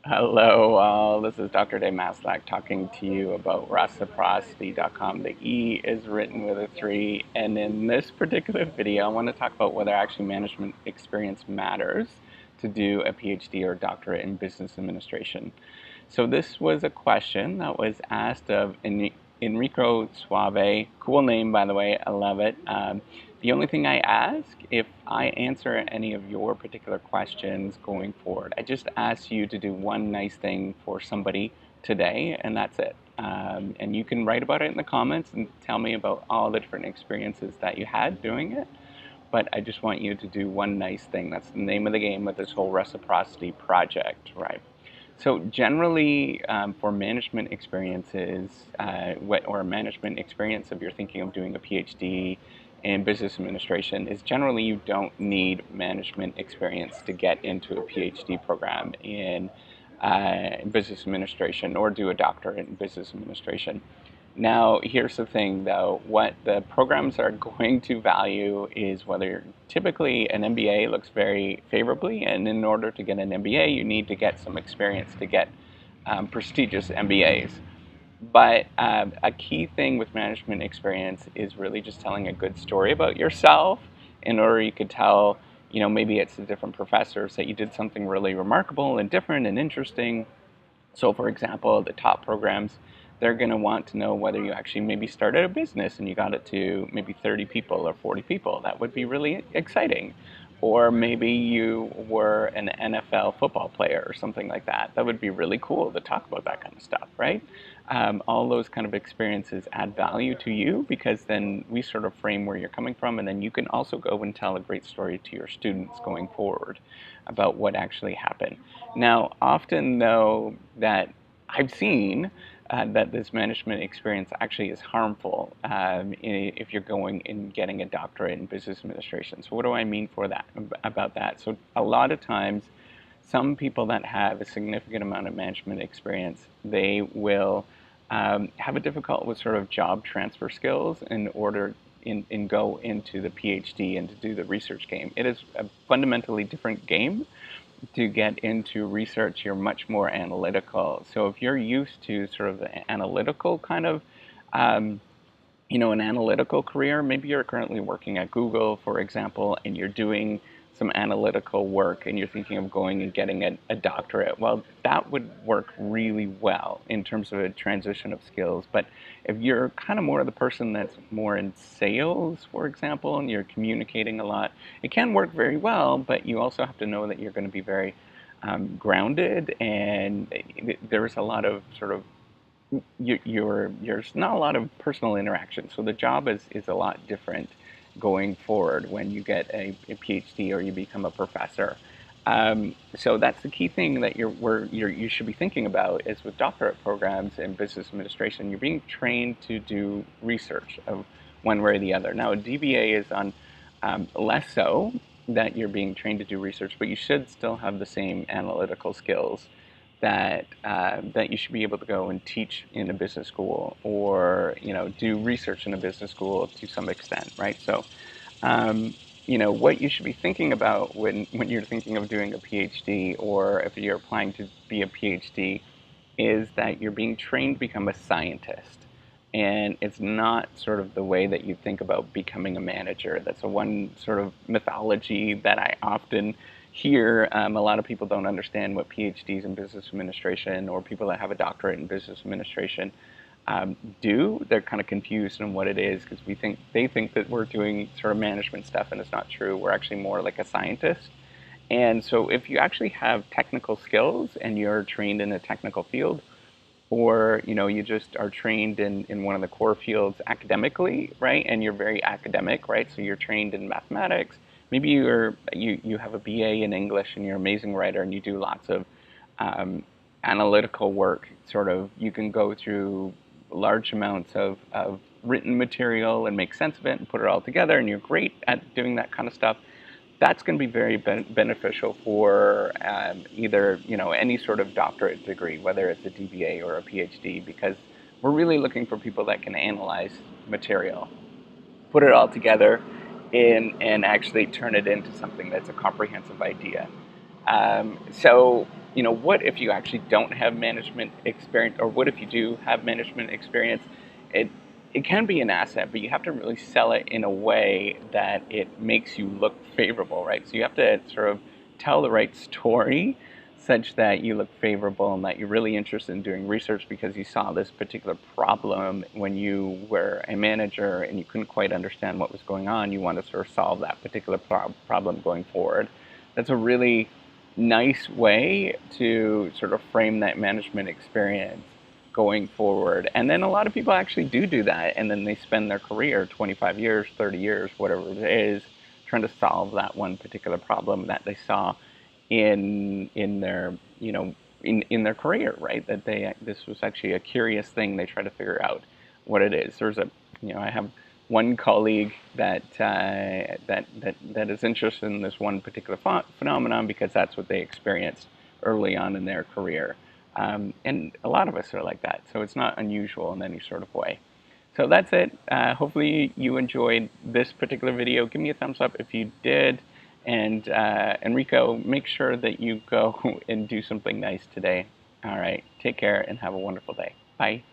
Hello, all. This is Dr. Dave Maslak talking to you about reciprocity.com. The E is written with a 3, and in this particular video, I want to talk about whether actually management experience matters to do a PhD or doctorate in business administration. So this was a question that was asked of Enrico Suave. Cool name, by the way. I love it. The only thing I ask, if I answer any of your particular questions going forward, I just ask you to do one nice thing for somebody today, and that's it. And you can write about it in the comments and tell me about all the different experiences that you had doing it. But I just want you to do one nice thing. That's the name of the game with this whole reciprocity project, right? So generally, for management experiences, or management experience, if you're thinking of doing a PhD in business administration, is generally you don't need management experience to get into a PhD program in business administration or do a doctorate in business administration. Now, here's the thing though, what the programs are going to value is whether typically an MBA looks very favorably, and in order to get an MBA, you need to get some experience to get prestigious MBAs. But a key thing with management experience is really just telling a good story about yourself in order you could tell, maybe it's the different professors that you did something really remarkable and different and interesting. So, for example, the top programs, they're going to want to know whether you actually maybe started a business and you got it to maybe 30 people or 40 people. That would be really exciting. Or maybe you were an NFL football player or something like that. That would be really cool to talk about that kind of stuff, right? All those kind of experiences add value to you because then we sort of frame where you're coming from, and then you can also go and tell a great story to your students going forward about what actually happened. Now, often though, that I've seen that this management experience actually is harmful if you're going and getting a doctorate in business administration. So what do I mean for that about that? So a lot of times, some people that have a significant amount of management experience, they will have a difficult with sort of job transfer skills in order in go into the PhD and to do the research game. It is a fundamentally different game. To get into research, you're much more analytical. So if you're used to sort of the analytical kind of, an analytical career, maybe you're currently working at Google, for example, and you're doing some analytical work and you're thinking of going and getting a doctorate. Well, that would work really well in terms of a transition of skills. But if you're kind of more of the person that's more in sales, for example, and you're communicating a lot, it can work very well, but you also have to know that you're going to be very grounded, and there's a lot of sort of there's not a lot of personal interaction. So the job is a lot different going forward when you get a PhD or you become a professor. So that's the key thing that you should be thinking about is with doctorate programs in business administration, you're being trained to do research of one way or the other. Now, a DBA is on less so that you're being trained to do research, but you should still have the same analytical skills that you should be able to go and teach in a business school, or do research in a business school to some extent, right? So what you should be thinking about when you're thinking of doing a PhD, or if you're applying to be a PhD, is that you're being trained to become a scientist. And it's not sort of the way that you think about becoming a manager. That's a one sort of mythology that I often hear. A lot of people don't understand what PhDs in business administration or people that have a doctorate in business administration do. They're kind of confused on what it is because they think that we're doing sort of management stuff, and it's not true. We're actually more like a scientist. And so if you actually have technical skills and you're trained in a technical field, or you just are trained in one of the core fields academically, right, and you're very academic, right, so you're trained in mathematics, maybe you have a BA in English and you're an amazing writer and you do lots of analytical work, sort of you can go through large amounts of written material and make sense of it and put it all together, and you're great at doing that kind of stuff. That's going to be very beneficial for either any sort of doctorate degree, whether it's a DBA or a PhD, because we're really looking for people that can analyze material, put it all together, and actually turn it into something that's a comprehensive idea. So what if you actually don't have management experience, or what if you do have management experience? It it can be an asset, but you have to really sell it in a way that it makes you look favorable, right? So you have to sort of tell the right story such that you look favorable and that you're really interested in doing research because you saw this particular problem when you were a manager and you couldn't quite understand what was going on. You want to sort of solve that particular problem going forward. That's a really nice way to sort of frame that management experience going forward. And then a lot of people actually do that, and then they spend their career, 25 years, 30 years, whatever it is, trying to solve that one particular problem that they saw in their in their career, right? That this was actually a curious thing. They try to figure out what it is. I have one colleague that is interested in this one particular phenomenon because that's what they experienced early on in their career, and a lot of us are like that. So it's not unusual in any sort of way. So that's it. Hopefully you enjoyed this particular video. Give me a thumbs up if you did. And Enrico, make sure that you go and do something nice today. All right. Take care and have a wonderful day. Bye.